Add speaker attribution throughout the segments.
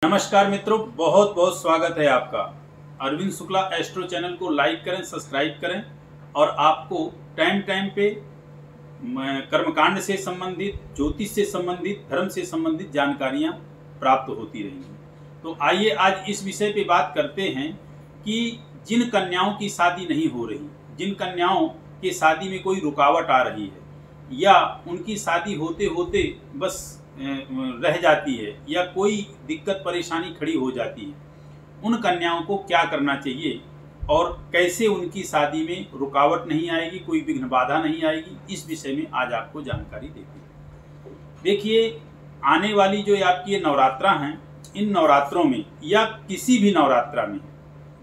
Speaker 1: नमस्कार मित्रों, बहुत बहुत स्वागत है आपका। अरविंद शुक्ला एस्ट्रो चैनल को लाइक करें, सब्सक्राइब करें और आपको टाइम टाइम पे कर्मकांड से संबंधित, ज्योतिष से संबंधित, धर्म से संबंधित जानकारियां प्राप्त होती रहेंगी। तो आइए आज इस विषय पे बात करते हैं कि जिन कन्याओं की शादी नहीं हो रही, जिन कन्याओं के शादी में कोई रुकावट आ रही है या उनकी शादी होते होते बस रह जाती है या कोई दिक्कत परेशानी खड़ी हो जाती है, उन कन्याओं को क्या करना चाहिए और कैसे उनकी शादी में रुकावट नहीं आएगी, कोई विघ्न बाधा नहीं आएगी, इस विषय में आज आपको जानकारी देते हैं। देखिए, आने वाली जो आपकी ये नवरात्रा हैं, इन नवरात्रों में या किसी भी नवरात्रा में,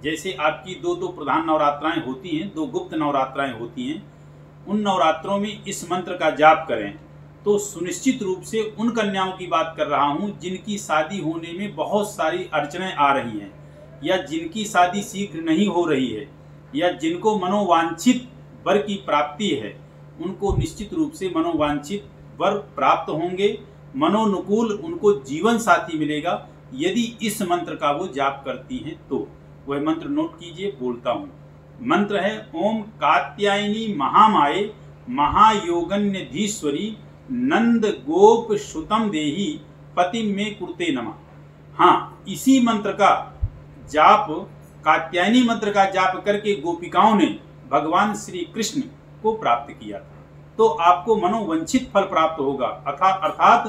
Speaker 1: जैसे आपकी दो प्रधान नवरात्राएं होती हैं, दो गुप्त नवरात्राएं होती हैं, उन नवरात्रों में इस मंत्र का जाप करें तो सुनिश्चित रूप से उन कन्याओं की बात कर रहा हूं जिनकी शादी होने में बहुत सारी अड़चनें आ रही हैं या जिनकी शादी शीघ्र नहीं हो रही है या जिनको मनोवांछित वर की प्राप्ति है, उनको निश्चित रूप से मनोवांछित वर प्राप्त होंगे, मनोनुकूल उनको जीवन साथी मिलेगा यदि इस मंत्र का वो जाप करती हैं। तो वह मंत्र नोट कीजिए, बोलता हूँ। मंत्र है ओम कात्यायनी महामाये महायोगन्यधीश्वरी नंद गोप श्रुतम देही पतिम में कुर्ते नमः। हाँ, इसी मंत्र का जाप, कात्यायनी मंत्र का जाप करके गोपिकाओं ने भगवान श्री कृष्ण को प्राप्त किया था। तो आपको मनोवंचित फल प्राप्त होगा, अर्थात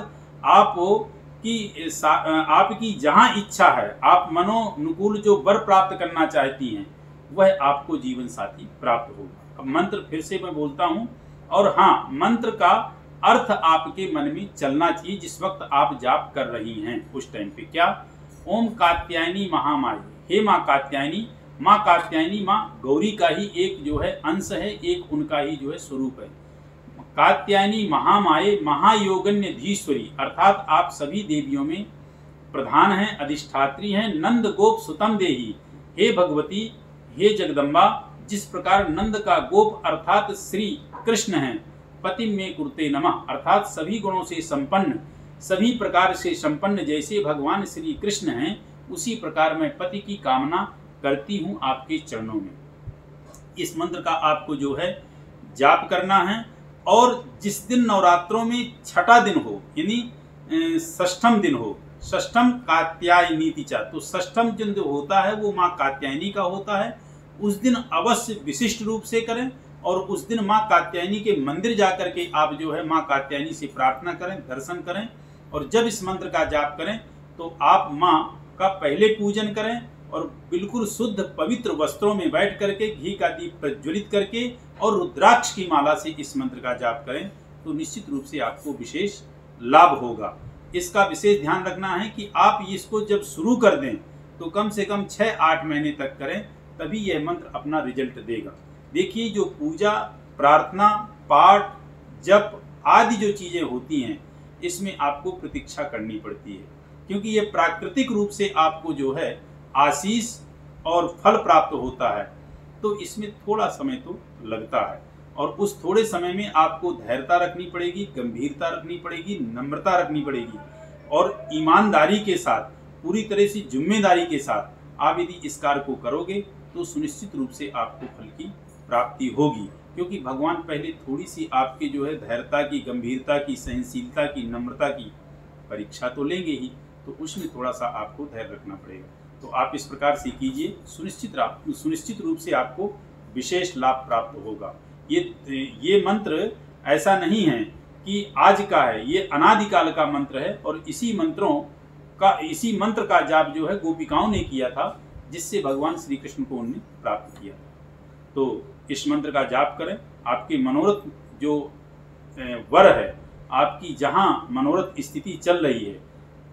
Speaker 1: आपकी जहां इच्छा है, आप मनोनुकूल जो वर प्राप्त करना चाहती हैं, वह आपको जीवन साथी प्राप्त होगा। अब मंत्र फिर से मैं बोलता हूं, और हाँ, मंत्र का अर्थ आपके मन में चलना चाहिए जिस वक्त आप जाप कर रही हैं उस टाइम पे। क्या? ओम कात्यायनी महामाये, हे माँ कात्यायनी। माँ कात्यायनी माँ गौरी का ही एक जो है अंश है, एक उनका ही जो है स्वरूप है। कात्यायनी महामाये महायोगन्यधीश्वरी, अर्थात आप सभी देवियों में प्रधान हैं, अधिष्ठात्री हैं। नंद गोप सुतम देही, हे भगवती, हे जगदम्बा, जिस प्रकार नंद का गोप अर्थात श्री कृष्ण हैं, पति में कुर्ते नमः, अर्थात सभी गुणों से संपन्न, सभी प्रकार से संपन्न जैसे भगवान श्री कृष्ण हैं, उसी प्रकार मैं पति की कामना करती हूँ आपके चरणों में। इस मंत्र का आपको जो है जाप करना है। और जिस दिन नवरात्रों में छठा दिन हो, यानी षष्ठम दिन हो, षष्ठम कात्यायनी तिचा, तो षष्ठम दिन जो होता है वो माँ कात्यायनी का होता है। उस दिन अवश्य विशिष्ट रूप से करें और उस दिन माँ कात्यायनी के मंदिर जाकर के आप जो है माँ कात्यायनी से प्रार्थना करें, दर्शन करें। और जब इस मंत्र का जाप करें तो आप माँ का पहले पूजन करें और बिल्कुल शुद्ध पवित्र वस्त्रों में बैठ करके घी का दीप प्रज्वलित करके और रुद्राक्ष की माला से इस मंत्र का जाप करें तो निश्चित रूप से आपको विशेष लाभ होगा। इसका विशेष ध्यान रखना है कि आप इसको जब शुरू कर दें तो कम से कम 6-8 महीने तक करें, तभी यह मंत्र अपना रिजल्ट देगा। देखिए, जो पूजा, प्रार्थना, पाठ, जप आदि जो चीज़ें होती हैं, इसमें आपको प्रतीक्षा करनी पड़ती है, क्योंकि ये प्राकृतिक रूप से आपको जो है आशीष और फल प्राप्त होता है। तो इसमें थोड़ा समय तो लगता है और उस थोड़े समय में आपको धैर्यता रखनी पड़ेगी, गंभीरता रखनी पड़ेगी, नम्रता रखनी पड़ेगी और ईमानदारी के साथ, पूरी तरह से जिम्मेदारी के साथ आप यदि इस कार्य को करोगे तो सुनिश्चित रूप से आपको फल की प्राप्ति होगी। क्योंकि भगवान पहले थोड़ी सी आपके जो है धैर्यता की, गंभीरता की, सहनशीलता की, नम्रता की परीक्षा तो लेंगे ही, तो उसमें थोड़ा सा आपको धैर्य रखना पड़ेगा। तो आप इस प्रकार से कीजिए, सुनिश्चित रूप से आपको विशेष लाभ प्राप्त होगा। ये मंत्र ऐसा नहीं है कि आज का है, ये अनादिकाल का मंत्र है और इसी मंत्र का जाप जो है गोपिकाओं ने किया था, जिससे भगवान श्री कृष्ण को उन्हें प्राप्त किया था। तो इस मंत्र का जाप करें, आपके मनोरथ जो वर है, आपकी जहां मनोरथ स्थिति चल रही है,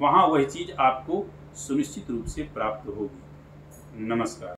Speaker 1: वहां वह चीज आपको सुनिश्चित रूप से प्राप्त होगी। नमस्कार।